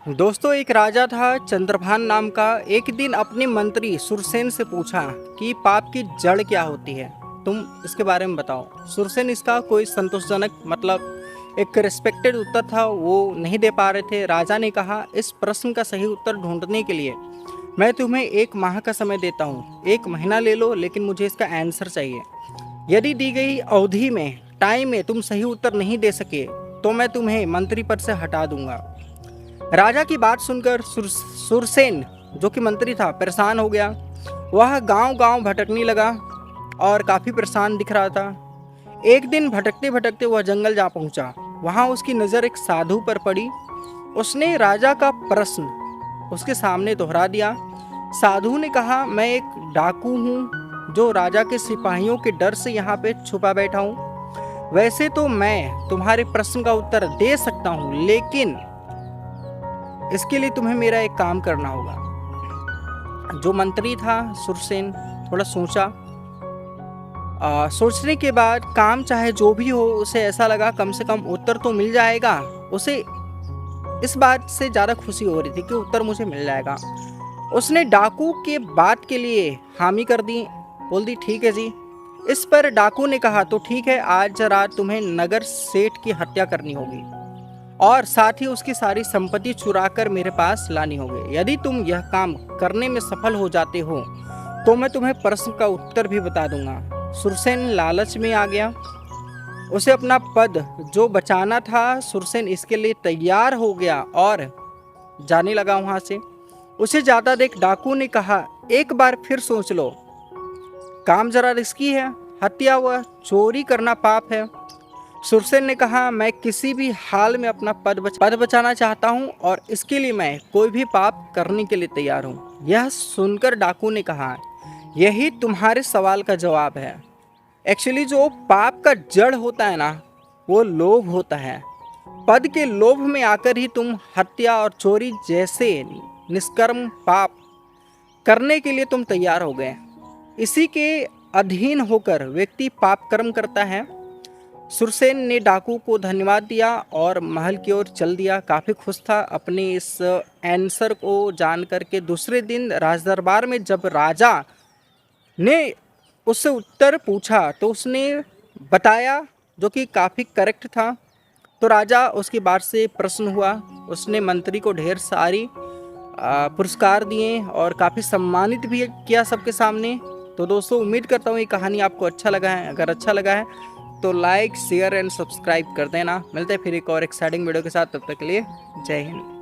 दोस्तों, एक राजा था चंद्रभान नाम का। एक दिन अपने मंत्री सुरसेन से पूछा कि पाप की जड़ क्या होती है, तुम इसके बारे में बताओ। सुरसेन इसका कोई संतोषजनक एक रिस्पेक्टेड उत्तर था, वो नहीं दे पा रहे थे। राजा ने कहा, इस प्रश्न का सही उत्तर ढूंढने के लिए मैं तुम्हें 1 माह का समय देता हूँ। 1 महीना ले लो, लेकिन मुझे इसका आंसर चाहिए। यदि दी गई अवधि में टाइम में तुम सही उत्तर नहीं दे सके तो मैं तुम्हें मंत्री पद से हटा दूंगा। राजा की बात सुनकर सुरसेन, जो कि मंत्री था, परेशान हो गया। वह गांव-गांव भटकने लगा और काफी परेशान दिख रहा था। एक दिन भटकते भटकते वह जंगल जा पहुंचा। वहां उसकी नजर एक साधु पर पड़ी। उसने राजा का प्रश्न उसके सामने दोहरा दिया। साधु ने कहा, मैं एक डाकू हूँ जो राजा के सिपाहियों के डर से यहाँ पे छुपा बैठा हूँ। वैसे तो मैं तुम्हारे प्रश्न का उत्तर दे सकता हूँ, लेकिन इसके लिए तुम्हें मेरा एक काम करना होगा। जो मंत्री था सुरसेन, थोड़ा सोचा। सोचने के बाद काम चाहे जो भी हो, उसे ऐसा लगा कम से कम उत्तर तो मिल जाएगा। उसे इस बात से ज़्यादा खुशी हो रही थी कि उत्तर मुझे मिल जाएगा। उसने डाकू के बात के लिए हामी कर दी, बोल दी ठीक है जी। इस पर डाकू ने कहा, तो ठीक है, आज रात तुम्हें नगर सेठ की हत्या करनी होगी और साथ ही उसकी सारी संपत्ति चुरा कर मेरे पास लानी होगी। यदि तुम यह काम करने में सफल हो जाते हो तो मैं तुम्हें प्रश्न का उत्तर भी बता दूंगा। सुरसेन लालच में आ गया। उसे अपना पद जो बचाना था, सुरसेन इसके लिए तैयार हो गया और जाने लगा वहां से। उसे जाता देख डाकू ने कहा, एक बार फिर सोच लो, काम जरा रिस्की है, हत्या व चोरी करना पाप है। सुरसेन ने कहा, मैं किसी भी हाल में अपना पद बचाना चाहता हूँ और इसके लिए मैं कोई भी पाप करने के लिए तैयार हूँ। यह सुनकर डाकू ने कहा, यही तुम्हारे सवाल का जवाब है। एक्चुअली जो पाप का जड़ होता है ना, वो लोभ होता है। पद के लोभ में आकर ही तुम हत्या और चोरी जैसे निष्कर्म पाप करने के लिए तुम तैयार हो गए। इसी के अधीन होकर व्यक्ति पाप कर्म करता है। सुरसेन ने डाकू को धन्यवाद दिया और महल की ओर चल दिया। काफ़ी खुश था अपने इस आंसर को जान करके। दूसरे दिन राजदरबार में जब राजा ने उससे उत्तर पूछा तो उसने बताया, जो कि काफ़ी करेक्ट था। तो राजा उसकी बात से प्रसन्न हुआ। उसने मंत्री को ढेर सारी पुरस्कार दिए और काफ़ी सम्मानित भी किया सबके सामने। तो दोस्तों, उम्मीद करता हूँ ये कहानी आपको अच्छा लगा है। अगर अच्छा लगा है तो लाइक, शेयर एंड सब्सक्राइब कर देना। मिलते हैं फिर एक और एक्साइटिंग वीडियो के साथ। तब तक के लिए जय हिंद।